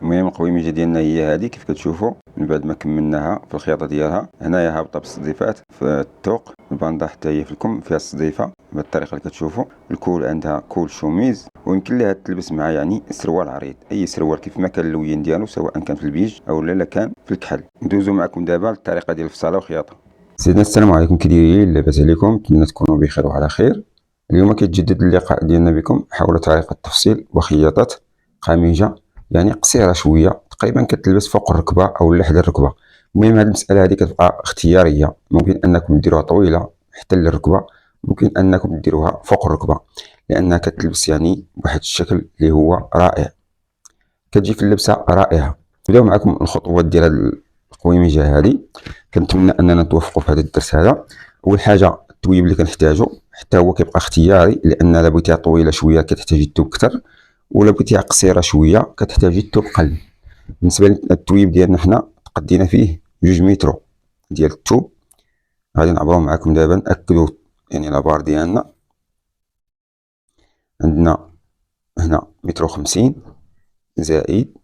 المهم القويمجه ديالنا هي هذه كيف كتشوفوا. من بعد ما كملناها في الخياطه ديالها، هنايا هابطه بالصديفات في التوق، الباندا حتى هي في الكم فيها الصديفه بهذه الطريقه اللي كتشوفوا. الكول عندها كول شوميز، ويمكن لها تلبس مع يعني سروال عريض، اي سروال كيف ما كان اللوين ديالو، سواء كان في البيج او لا كان في الكحل. ندوزو معكم دابا للطريقه ديال الفصاله وخياطه. سيدنا السلام عليكم، كي دايرين؟ لاباس عليكم؟ نتمنى تكونوا بخير وعلى خير. اليوم كيتجدد اللقاء ديالنا بكم حول طريقه تفصيل وخياطه قميجه يعني قصيره شويه، تقريبا كتلبس فوق الركبه او لحد الركبه. المهم هذه المساله هذه كتبقى اختياريه، ممكن انكم ديروها طويله حتى للركبه، ممكن انكم ديروها فوق الركبه، لانها كتلبس يعني بواحد الشكل اللي هو رائع، كتجي في اللبسه رائعه. نبداو معكم الخطوات ديال القويمجه هذه. كنتمنى اننا نتوفقوا في هذا الدرس هذا. اول حاجه التويب اللي كنحتاجو حتى هو كيبقى اختياري، لان الا بغيتيها طويله شويه كتحتاجي التوب اكثر، ولا بغيتيها قصيره شويه كتحتاجي التوب قل. بالنسبه للتويب ديالنا حنا تقدينا فيه 2 متر ديال التوب. غادي نعبرو معكم دابا ناكدو يعني لابار ديالنا. عندنا هنا متر و50 زائد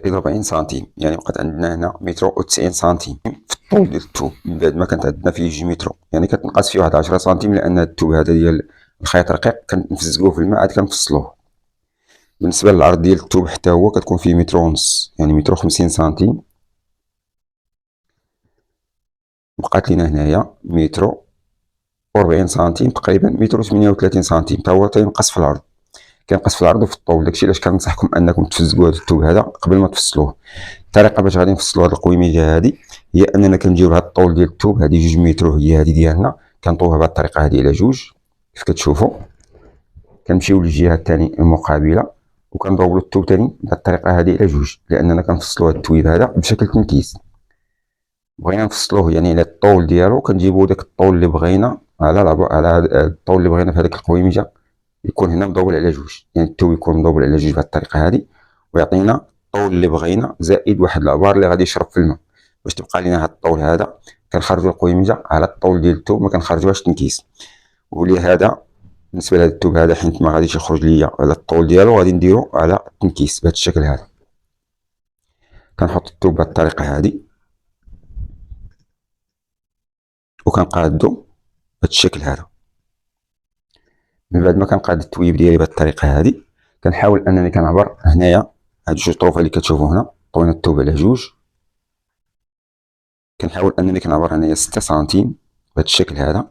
40 سنتيم، يعني بقات عندنا هنا متر و90 سنتيم في الطول ديال التوب. من بعد ما كانت عندنا فيه 2 متر، يعني كتنقص فيه واحد 10 سنتيم، لان التوب هذا ديال الخيط رقيق كنفزقوه في الماء عاد كنفصلوه. بالنسبه للعرض ديال التوب حتى هو كتكون فيه متر ونص، يعني متر و50 سنتيم. بقات لينا هنايا متر و40 سنتيم، تقريبا متر و38 سنتيم، تا هو تينقص في العرض. كينقص في العرض وفي الطول، داكشي علاش كنصحكم انكم تفزقوا هذا التوب هذا قبل ما تفصلوه. الطريقه باش غادي نفصلوا هذه القويمجه هذه هي اننا كنجيو لهاد الطول ديال التوب، هذه 2 متر هي هذه ديالنا، كنطوها بهذه الطريقه هذه على 2 كيف كتشوفوا. كنمشيو للجهه الثانيه المقابله وكنضربوا التوب ثاني بهذه الطريقه هذه على 2، لاننا كنفصلوا هذا التويب هذا بشكل تنكيس. بغينا نفصلوه يعني على الطول ديالو، كنجيبوا داك الطول اللي بغينا على الطول اللي بغينا في هذيك القويمجه يكون هنا مدوبل على 2، يعني التوب يكون مدوبل على 2 بهذه الطريقه هذه، ويعطينا الطول اللي بغينا زائد واحد العبار اللي غادي يشرب في الماء باش تبقى لينا هذا الطول هذا. كنخرجوا القويمجه على الطول ديال التوب، ما كنخرجوهاش تنكيس. ولهذا بالنسبه لهذا التوب هذا حيت ما غاديش يخرج ليا على الطول ديالو، غادي نديرو على التنكيس بهذا الشكل هذا. كنحط التوب بهذه الطريقه هذه وكنقادو بهذا الشكل هذا. من بعد ما كنقاد التويب ديالي بهذه الطريقه هذه، كنحاول انني كنعبر هنايا هاد 2 طروفه اللي كتشوفوا هنا، طوينا التوب على 2، كنحاول انني كنعبر هنايا 6 سنتيم بهذا الشكل هذا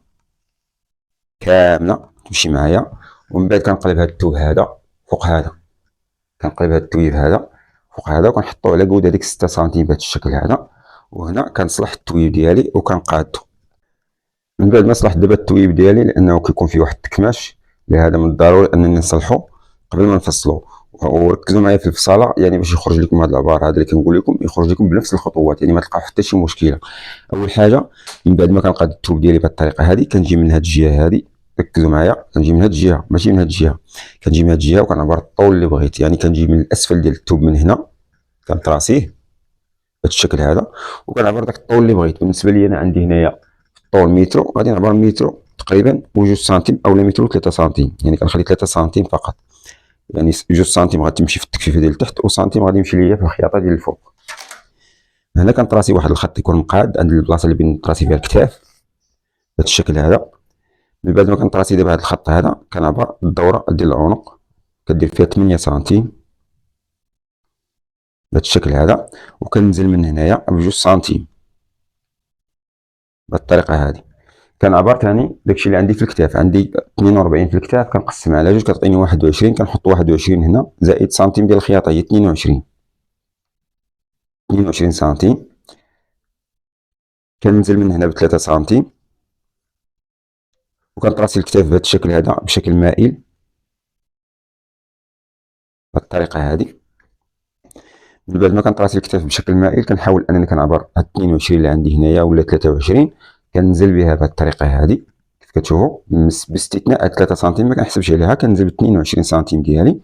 كامله تمشي معايا. ومن بعد كنقلب هاد التوب هذا فوق هذا، كنقلب هاد التويب هذا فوق هذا وكنحطو على قود هذيك 6 سنتيم بهذا الشكل هذا. وهنا كنصلح التويب ديالي وكنقادو. من بعد ما صلحت دابا التويب ديالي، لانه كيكون فيه واحد التكماش، لهذا من الضروري انني نصلحو قبل ما نفصلو. وركزوا معايا في الفصاله، يعني باش يخرج لكم هذا العبار هذا اللي كنقول لكم يخرج لكم بنفس الخطوات، يعني ما تلقاو حتى شي مشكله. اول حاجه من بعد ما كنقاد التوب ديالي بهذه الطريقه هذه، كنجي من هذه الجهه هذه، ركزوا معايا، كنجي من هذه الجهه ماشي من هذه الجهه، كنجي من هذه الجهه وكنعبر الطول اللي بغيت، يعني كنجي من الاسفل ديال التوب من هنا كنطراسيه بهذا الشكل هذا وكنعبر داك الطول اللي بغيت. بالنسبه لي انا عندي هنايا الطول متر، غادي نعبر متر تقريبا و2 سنتيم او متر و3 سنتيم، يعني كنخلي 3 سنتيم فقط، يعني 2 سنتيم غتمشي في التكفيفه ديال التحت وسنتيم غادي يمشي ليا في الخياطه ديال الفوق. هنا كنطراسي واحد الخط يكون مقاد عند البلاصه اللي بين نطراسي فيها الكتاف بهذا الشكل هذا. من بعد ما كنطراسي دابا هذا الخط هذا، كنعبر الدوره ديال العنق كدير فيها 8 سنتيم بهذا الشكل هذا، وكننزل من هنايا ب2 سنتيم بهذه الطريقه هذه. كنعبر ثاني داكشي اللي عندي في الكتاف، عندي 42 في الكتاف، كنقسم على 2 كتعطيني 21، كنحط 21 هنا زائد سنتيم ديال الخياطه هي 22 سنتيم. كننزل من هنا ب3 سنتيم وكنطراسي الكتاف بهذا الشكل هذا بشكل مائل بهذه الطريقه هذه. من بعد ما كنطراسي الكتاف بشكل مائل، كنحاول انني كنعبر هاد 22 اللي عندي هنايا ولا 23، كننزل بها بهذه الطريقه هذه كيف كتشوفوا، باستثناء هاد 3 سنتيم ما كنحسبش عليها، كننزل ب 22 سنتيم ديالي.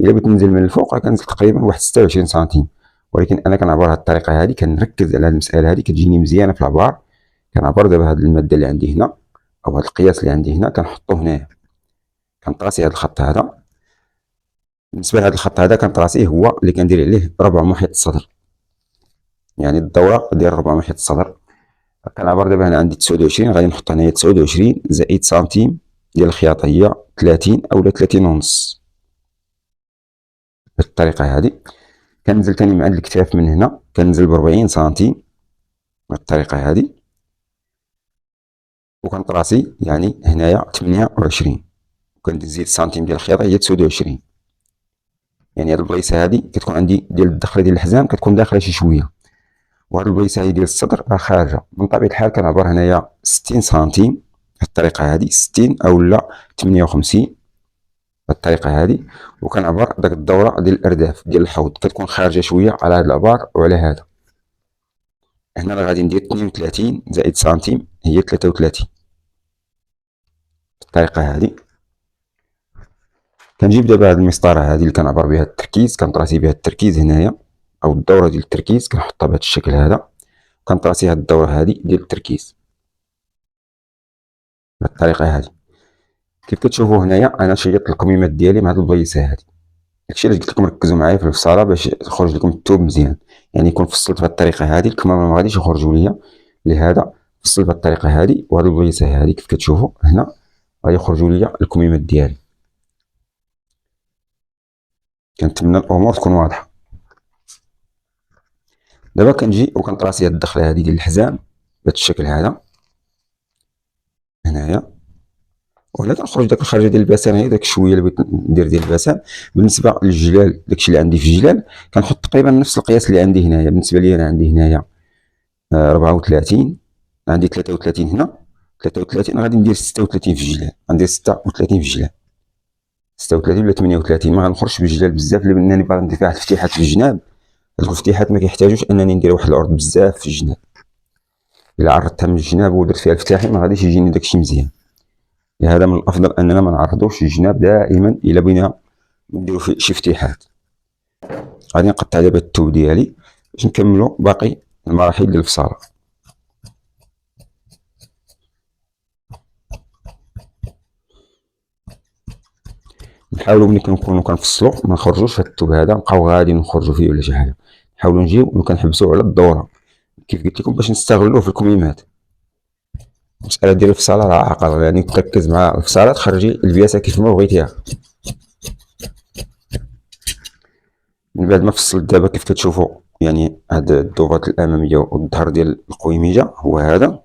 الا بغيت ننزل من الفوق كنزل تقريبا واحد 26 سنتيم، ولكن انا كنعبر هاد الطريقه هذه، كنركز على هاد المساله هذه كتجيني مزيانه في العبار. كنعبر دابا هاد الماده اللي عندي هنا او هاد القياس اللي عندي هنا كنحطو هنايا، كنطراسي هاد الخط هذا بالنسبه لهذا الخط هذا كنطراسيه هو اللي كندير عليه ربع محيط الصدر، يعني الدوره ديال ربع محيط الصدر. كنعبر دابا هنا عندي 29، غادي نحط هنايا 29 زائد سنتيم ديال الخياطه هي 30 اولا 30 ونص. بهذه الطريقه هذه كننزل ثاني مع الكتاف من هنا، كننزل ب 40 سنتيم بهذه الطريقه هذه، وكنطراسي يعني هنايا 28، وكنزيد سنتيم ديال الخياطه هي 29. يعني هاد البلايصه هادي كتكون عندي ديال الدخله ديال الحزام كتكون داخله شي شويه، وهاد البلايصه هادي ديال الصدر راه خارجه. من طبيعه الحال كنعبر هنايا 60 سنتيم بهاد الطريقه هادي، 60 اولا 58 بهاد الطريقه هادي، وكنعبر داك الدوره ديال الارداف ديال الحوض كتكون خارجه شويه على هاد العبار وعلى هذا. هنا راه غادي ندير 32 زائد سنتيم هي 33 بالطريقه هادي. كنجيب دابا هاد المسطره هادي اللي كنعبر بها التركيز، كنطراسي بها التركيز هنايا او الدوره ديال التركيز، كنحطها بهذا الشكل هذا، كنطراسي هاد الدوره هادي ديال التركيز بهذه الطريقه هادي. كيف كتشوفوا هنايا انا شيطت الكميمات ديالي مع هاد البلايصه هادي. داكشي علاش قلت لكم ركزوا معايا في الفصاله باش يخرج لكم الثوب مزيان، يعني يكون فصلت بهذه الطريقه هادي الكمامه ما غاديش يخرجوا ليا، لهذا فصلت بهذه الطريقه هادي. وهاد البلايصه هادي كيف كتشوفوا هنا غادي يخرجوا ليا الكميمات ديالي. كنتمنى الامور تكون واضحه. دابا كنجي وكنطراسي هاد الدخله هادي ديال الحزام بهذا الشكل هذا هنايا، وهنا كنخرج داك الخرجه ديال البسام، هي داك شويه اللي بغيت ندير ديال البسام. بالنسبه للجلال داكشي اللي عندي في الجلال كنحط تقريبا نفس القياس اللي عندي هنايا. بالنسبه لي انا عندي هنايا 34، عندي 33 هنا، 33 غادي ندير 36 في الجلال، غندير 36 في الجلال، 36 ولا 38. ما غنخرجش بالجلال بزاف لانني باغي ندير فيها واحد الفتيحات في الجناب. هاد الفتيحات ما كيحتاجوش انني ندير واحد العرض بزاف في الجناب، الا عرضتها من الجناب ودرت فيها الفتاحي ما غاديش يجيني داكشي مزيان. لهذا من الافضل اننا ما نعرضوش الجناب دائما الا بغينا نديرو فيه شي فتيحات. غادي نقطع دابا الثوب ديالي باش نكملو باقي المراحل ديال الفصاله. نحاولوا ملي كنكونوا كنفصلوا ما نخرجوش هاد الثوب هذا نبقاو غادي نخرجوا فيه ولا شي حاجه، نحاولوا نجيو وكنحبسوا على الدوره كيف قلت لكم باش نستغلوه في الكميمات. المساله ديال الفصاله راه عاقله، يعني تركز مع الفصاله تخرجي البياسه كيف ما بغيتيها. من بعد ما فصلت دابا كيف كتشوفوا يعني هاد الضباط الاماميه والظهر ديال القويمجه هو هذا.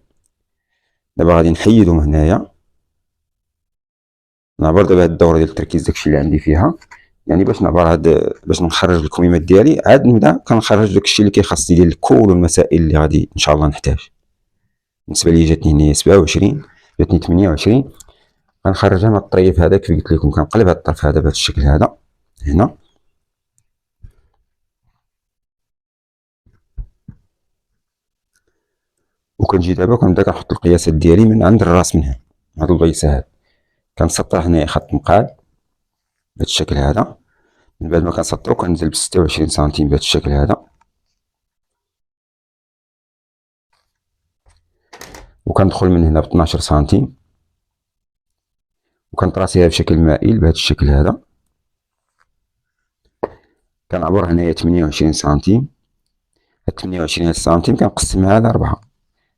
دابا غادي نحيدو من هنايا، نعبر دابا هاد الدوره ديال التركيز داكشي اللي عندي فيها، يعني باش نعبر هاد باش نخرج الكميمات ديالي عاد نبدا كنخرج داكشي اللي كيخصني ديال الكول والمسائل اللي غادي ان شاء الله نحتاج. بالنسبه لي جاتني هنا 27، جاتني 28، غنخرجها من الطريف هذا كيف قلت لكم. كنقلب هاد الطرف هذا بهذا الشكل هذا هنا، وكنجي دابا كنبدا كنحط القياسات ديالي من عند الراس من هنا هاد البلايصه هاد. كنسطر هنايا خط مقاد بهذا الشكل هذا. من بعد ما كنسطرو كنزل ب 26 سنتيم بهذا الشكل هذا، وكندخل من هنا ب 12 سنتيم، وكنطراسيها بشكل مائل بهذا الشكل هذا. كنعبر هنايا 28 سنتيم، هاد 28 سنتيم كنقسمها على 4،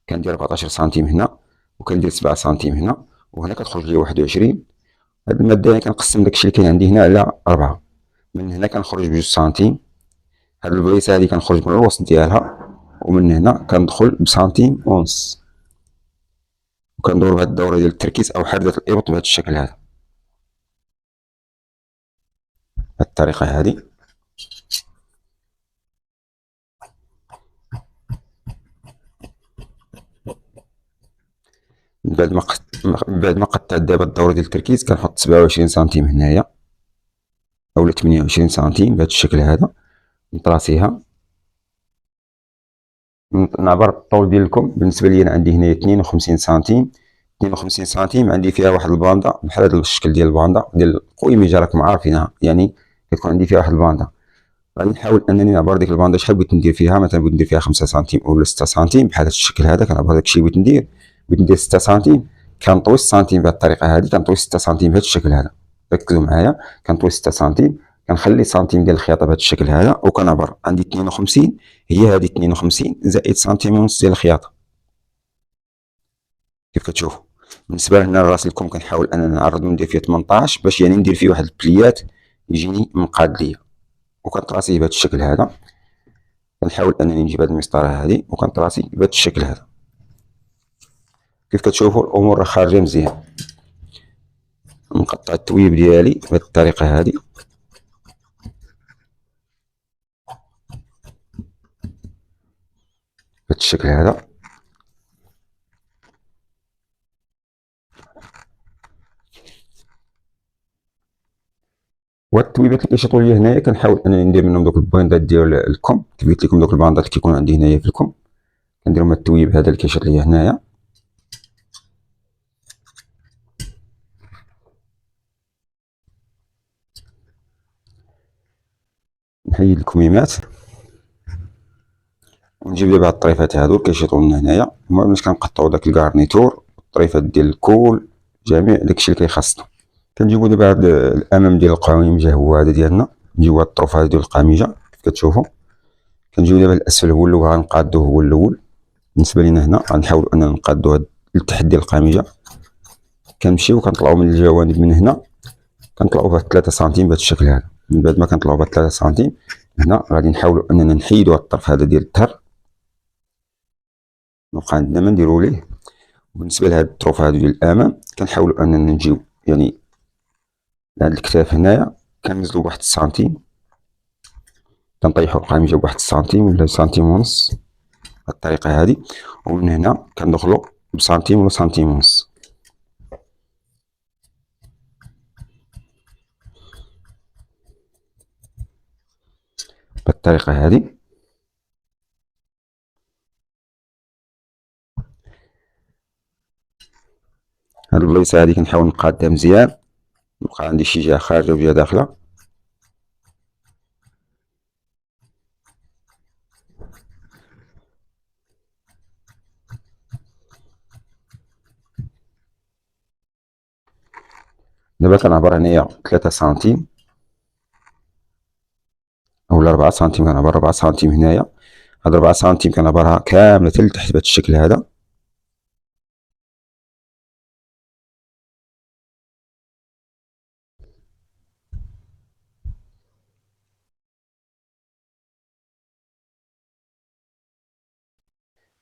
كندير 14 سنتيم هنا، وكندير 7 سنتيم هنا، وهنا كتخرج لي 21. هاد الماده هنا كنقسم داكشي اللي كاين عندي هنا على 4. من هنا كنخرج ب 2 سنتيم، هاد البلايصه هادي كنخرج من الوسط ديالها، ومن هنا كندخل بسنتيم ونص، وكندور بهاد الدوره ديال التركيز او حرده الابط بهذا الشكل هذا بهاد الطريقه هذه. من بعد ما قطعت دابا الدوره ديال التركيز كنحط 27 سنتيم هنايا اولا 28 سنتيم بهذا الشكل هذا، نطراسيها. نعبر الطول ديالكم. بالنسبه لي انا عندي هنايا 52 سنتيم، 52 سنتيم عندي فيها واحد الباندا بحال هذا الشكل ديال الباندا ديال القويمجه راكم عارفينها، يعني كتكون عندي فيها واحد الباندا. غادي نحاول انني نعبر ديك الباندا شحال بغيت ندير فيها، مثلا بغيت ندير فيها 5 سنتيم ولا 6 سنتيم بحال هذا الشكل هذا. كنعبر داكشي اللي بغيت ندير 6 سنتيم، كنطوي السنتيم بهذه الطريقه هذه، كنطوي 6 سنتيم بهذا الشكل هذا. ركزوا معايا، كنطوي 6 سنتيم، كنخلي سنتيم ديال الخياطه بهذا الشكل هذا، وكنعبر عندي 52 هي هذه 52 زائد سنتيم ونص ديال الخياطه كيف كتشوفوا. بالنسبه لهنا راس الكم كنحاول اننا نعرض وندير فيه 18 باش يعني ندير فيه واحد البليات يجيني منقاد ليا، وكنطراسيه بهذا الشكل هذا. كنحاول انني نجيب هذه المسطره هذه وكنطراسي بهذا الشكل هذا. كيف كتشوفوا الامور راه خارجه مزيان. نقطع التويب ديالي بهذه الطريقه هذه، بهذا الشكل هذا. وهاد التويبات اللي كيشيطوا ليا هنايا كنحاول انني ندير منهم دوك البويندات ديال الكم. كيف قلت لكم دوك الباندات اللي كيكونوا عندي هنايا في الكم كنديرهم هاد التويب هذا اللي كيشيط ليا هنايا. نحيد الكميمات ونجيب دابا هاد الطريفات هادو اللي كيشيطوا لنا هنايا. المهم باش كنقطعوا داك الكارنيتور الطريفات ديال الكول جميع داكشي اللي كيخصنا. كنجيبو دابا هاد الامام ديال القميجه هو هذا ديالنا. نجيبو هاد الطروف هادو ديال القميجه كيف كتشوفوا. كنجيو دابا الاسفل هو الاول غنقادوه هو الاول. بالنسبه لينا هنا غنحاولوا اننا نقادو هاد التحت ديال القميجه. كنمشيو كنطلعوا من الجوانب من هنا كنطلعوا بواحد 3 سنتيم بهذا الشكل هذا. من بعد ما كنطلعوا بواحد 3 سنتيم هنا غادي نحاولوا اننا نحيدوا هاد الطرف هذا ديال الظهر نبقى عندنا ما نديرو ليه. بالنسبه لهاد الطروف هادو ديال الامام كنحاولوا اننا نجيو يعني لهاد الكتاف هنايا كننزلوا بواحد السنتيم. كنطيحوا القميجه بواحد السنتيم ولا سنتيم ونص بهاد الطريقه هادي. ومن هنا كندخلوا بسنتيم ولا سنتيم ونص بهاد الطريقه هادي. هاد البلايصه هادي كنحاول نقادها مزيان يبقى عندي شي جهه خارجه وجهه داخله. دابا كنعبر هنايا 3 سنتيم اولا 4 سنتيم. كنعبر 4 سنتيم هنايا. هاد 4 سنتيم كنعبرها كامله حتى لتحت بهذا الشكل هذا.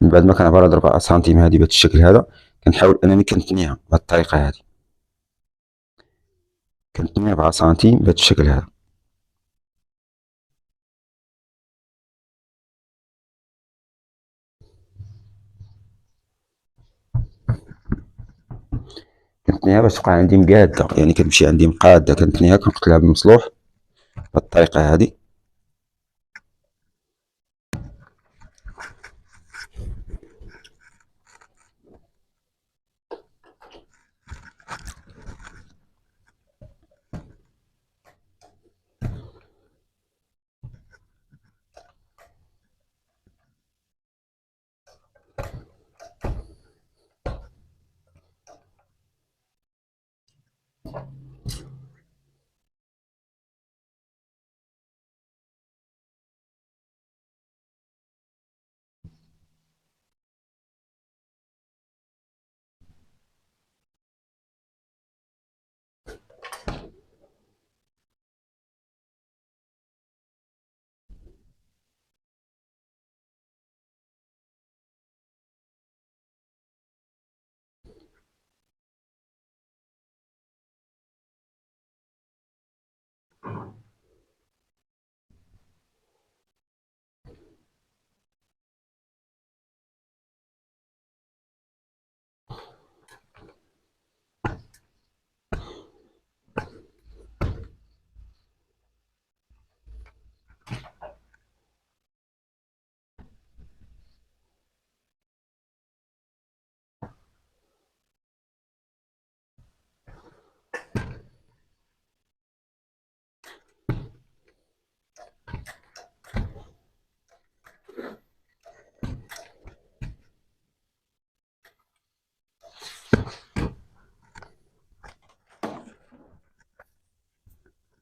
من بعد ما كنعبر هاد 4 سنتيم هادي بهذا الشكل هذا كنحاول انني كنتنيها بهاد الطريقه هادي. كنتني 4 سنتيم بهذا الشكل هذا. كنتنيها باش تبقى عندي مقاده يعني كتمشي عندي مقاده. كنتنيها كنقتلها بالمصلوح بهاد الطريقه هادي.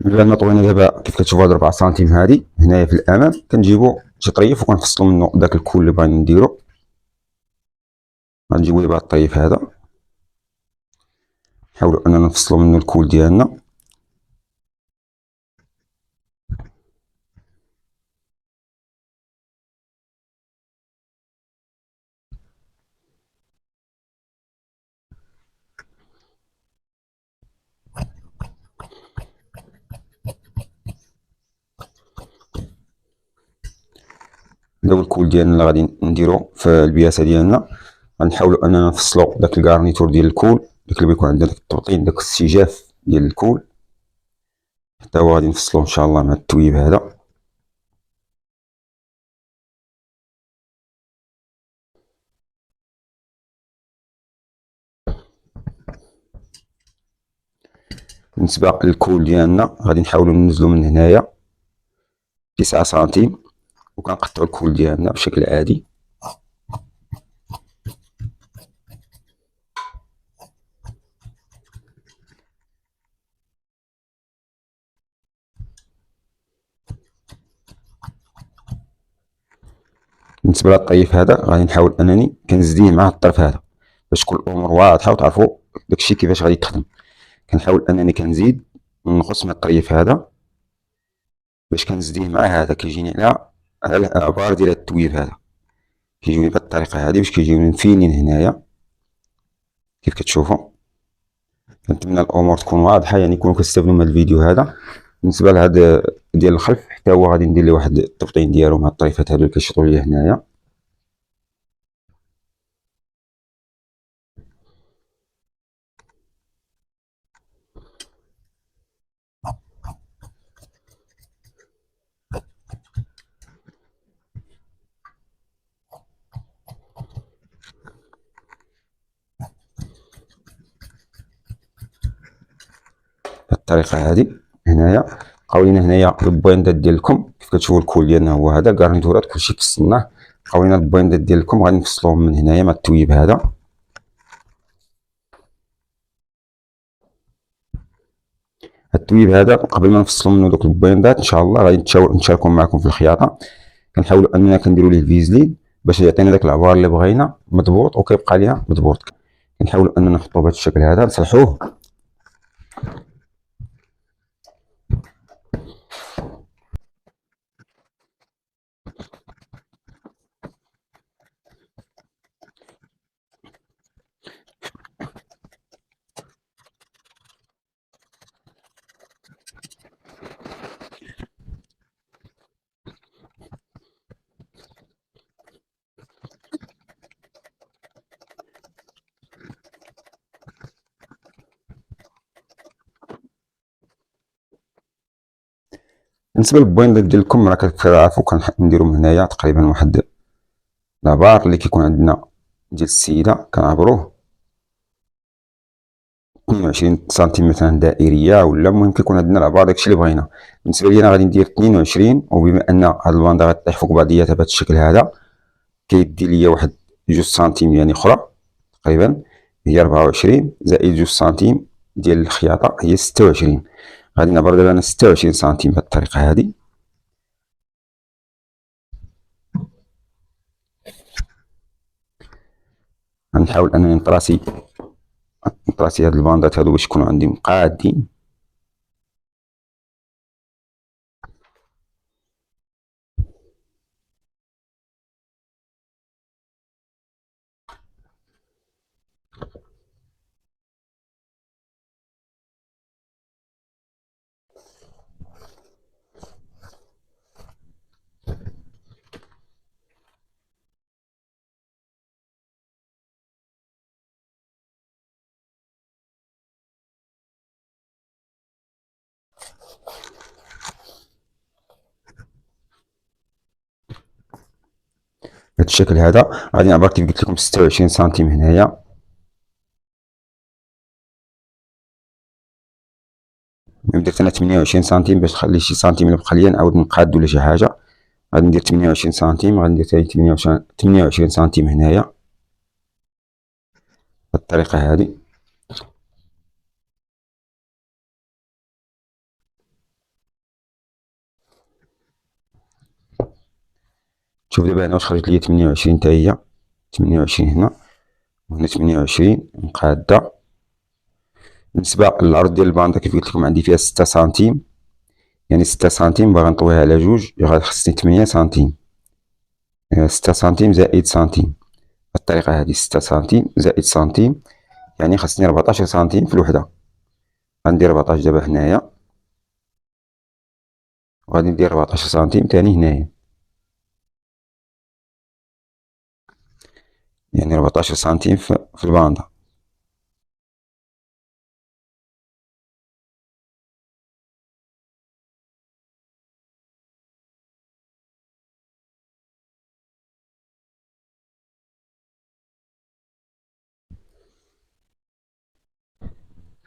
من بعد ما طوينا دابا كيف كتشوفوا هاد 4 سنتيم هادي هنايا في الامام، كنجيبو شي طريف وكنفصلو منو داك الكول اللي بغينا نديرو. غنجيبو دابا الطريف هذا، نحاولو اننا نفصلو منو الكول ديالنا. هذا هو الكول ديالنا اللي غادي نديرو في البياسه ديالنا. غنحاولو اننا نفصلو داك الكارنيتور ديال الكول، داك اللي بيكون عندنا داك التبطين، داك السجاف ديال الكول، حتى هو غادي نفصلو ان شاء الله مع التويب هذا. بالنسبه للكول ديالنا غادي نحاولو ننزلو من هنايا 9 سنتيم، وكنقطعو الكول ديالنا بشكل عادي. بالنسبه للطريف هذا غادي نحاول انني كنزديه مع الطرف هذا باش تكون الامور واضحه وتعرفوا داكشي كيفاش غادي يتخدم. كنحاول انني كنزيد نقص من الطريف هذا باش كنزديه مع هذا، كيجيني على الابار ديال التويب هذا، كيجيوني بهذه الطريقه هذه باش كيجيوني مفينين هنايا كيف كتشوفوا. كنتمنى الامور تكون واضحه، يعني يكونوا كتستافدوا من الفيديو هذا. بالنسبه لهذا ديال الخلف حتى هو غادي ندير له واحد التبطين ديالو مع الطريفات هادو اللي كيشطوا ليا هنايا. بالطريقه هذه هنايا بقاو هنايا البويندات ديالكم كيف كتشوفوا الكول ديالنا هو هذا، كارنيتورات كلشي فصلناه. بقاو البويندات ديالكم غادي نفصلوهم من هنايا مع التويب هذا. التويب هذا قبل ما نفصلوا منه دوك البويندات ان شاء الله غادي نشاركهم معكم في الخياطه. كنحاولوا اننا كنديروا ليه الفيزلين باش يعطينا داك العبار اللي بغينا مضبوط وكيبقى ليا مضبوط. كنحاولوا اننا نحطوه بهذا الشكل هذا، نصلحوه. بالنسبه للبويندات ديالكم راه كتعرفوا كنديروا من هنايا تقريبا واحد لابار اللي كيكون عندنا ديال السيده كنعبروه 22 سنتيم مثلا دائريه، ولا المهم كيكون عندنا العبار داكشي اللي بغينا. بالنسبه لي انا غادي ندير 22، وبما ان هاد الباندا غطيح فوق بعضياتها بهذا الشكل هذا كيدي ليا واحد 2 سنتيم يعني اخرى تقريبا، هي 24 زائد 2 سنتيم ديال الخياطه هي 26. غادي نعبر دابا انا 26 سنتيم بهذه الطريقه هذه. غنحاول انني نطراسي هاد الباندات هادو باش يكونوا عندي مقادين. بهذا الشكل هذا غادي نعبر كيف قلت لكم 26 سنتيم هنايا. درت انا 28 سنتيم باش نخلي شي سنتيم اللي بقى ليا نعاود نقاد ولا شي حاجه. غادي ندير 28 سنتيم، غادي ندير ثاني 28 سنتيم هنايا بالطريقه هذه. شوف دابا هنا واش خرجت ليا 28 حتى هي، 28 هنا وهنا 28 مقادة. بالنسبة للعرض ديال الباندا كيف قلت لكم عندي فيها 6 سنتيم، يعني 6 سنتيم باغي نطويها على جوج غادي خصني 8 سنتيم، 6 سنتيم زائد سنتيم بالطريقة هذه، 6 سنتيم زائد سنتيم يعني خصني 14 سنتيم في الوحدة. غندير 14 دابا هنايا وغادي ندير 14 سنتيم تاني هنايا، يعني 14 سنتيم في الباندا.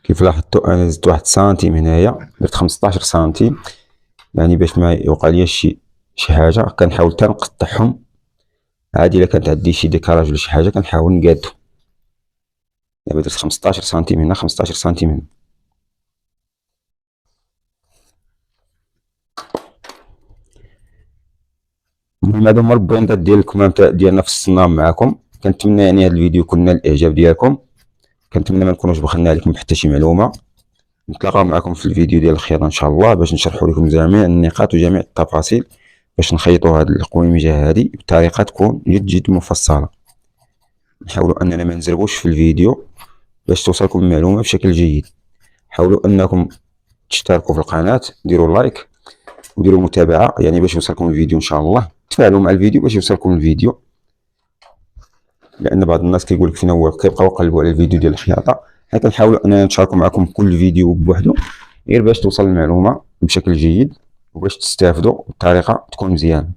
كيف لاحظتوا انا زدت واحد سنتيم هنايا، درت 15 سنتيم، يعني باش ما يوقع ليا شي حاجة كنحاول حتى نقطعهم عادي. الا كانت عندي شي ديكالاج ولا شي حاجة كنحاول نقادو. دابا درت 15 سنتيم هنا، 15 سنتيم هنا. المهم هادو هما البوينتات ديال الكمام ديالنا في الصنام معاكم. كنتمنى يعني هاد الفيديو يكون نال الاعجاب ديالكم، كنتمنى ما نكونوش بخلنا عليكم حتى شي معلومة. نتلاقاو معكم في الفيديو ديال الخياطة ان شاء الله باش نشرحوا لكم جميع النقاط وجميع التفاصيل باش نخيطوا هاد القويمجة هادي بطريقة تكون جد مفصلة. نحاولوا اننا ما نزربوش في الفيديو باش توصلكم المعلومة بشكل جيد. حاولوا انكم تشتركوا في القناة، ديروا لايك وديروا متابعة يعني باش يوصلكم الفيديو ان شاء الله. تفاعلوا مع الفيديو باش يوصلكم الفيديو، لان بعض الناس كيقول لك فين هو، كيبقاو يقلبوا على الفيديو ديال الخياطة. حنا كنحاولوا اننا نشاركوا معكم كل فيديو بوحدو غير باش توصل المعلومة بشكل جيد وباش تستافدوا بطريقة تكون مزيانة.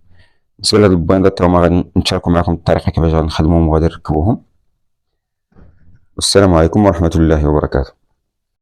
بالنسبة لهاد البوينتات راهم غادي نشاركوا معكم الطريقة كيفاش غنخدموهم وغادي نركبوهم. والسلام عليكم ورحمة الله وبركاته.